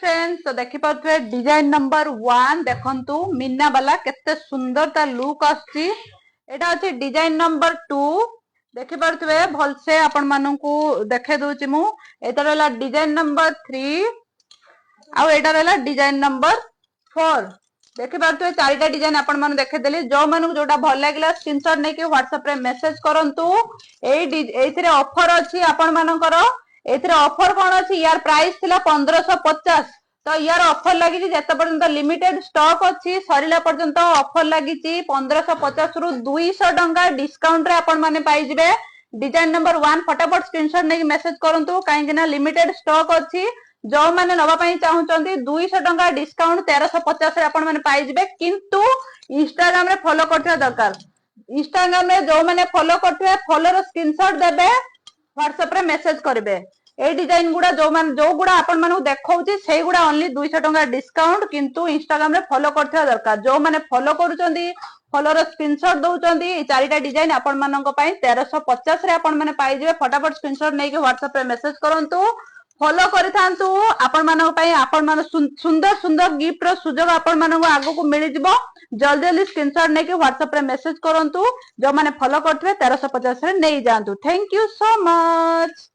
Friends तो देखि पाथ्वे design number 1 देखंतु मीना वाला केते सुंदर ता लुक आछि। एटा अछि डिजाइन नंबर 2 देखि पाथ्वे भलसे आपण माननकु देखे दोछि मु। एटा रहला डिजाइन नंबर 3 आ एटा रहला डिजाइन नंबर 4 देखि पाथ्वे चारिटा डिजाइन आपण माने देखे देली। जो मानकु जोटा भल लागला स्क्रीनशॉट नै कि WhatsApp रे मेसेज करंतु। एइथिरे ऑफर अछि आपण मानकर। एथिरे ऑफर कोन अछि यार प्राइस थिला 1550 तो यार ऑफर लागि जेते पर्यंत लिमिटेड स्टॉक अछि सरिला पर्यंत ऑफर लागि 1550 रु 200 टंका डिस्काउंट रे आपण माने पाइ जिवे। डिजाइन नंबर 1 फटाफट स्क्रीनशॉट नै मेसेज करंतु काहे ना लिमिटेड स्टॉक अछि। जो माने नबा पई चाहुचंती 200 टंका डिस्काउंट 1350 रे आपण माने पाइ जिवे। किंतु इंस्टाग्राम रे फॉलो करथिया दरकार। इंस्टाग्राम रे जो माने फॉलो करथिया फॉलो रो स्क्रीनशॉट देबे WhatsApp रे मेसेज करबे। ए डिजाइन गुडा जो गुडा आपण मानू देखौची सेई गुडा ओनली 200 टंका डिस्काउंट। किंतु इंस्टाग्राम रे फॉलो करथिया दरकार। जो माने फॉलो करूचंदी फॉलो रो स्क्रीनशॉट दउचंदी ए चारिटा डिजाइन आपण मानक पई 1350 रे आपण माने पाइ जिवे। फटाफट स्क्रीनशॉट नै के WhatsApp रे मेसेज करंतु फॉलो करिथांतु आपण मानक पई आपण मान सुंदर सुंदर गिफ्ट रो सुजोग आपण मानक आगो को मिलि जिवो। जल्दी जल्दी स्क्रीनशॉट नै के WhatsApp रे मेसेज करंतु। जो माने फॉलो करथबे 1350 रे नै जांतु। Thank you so much.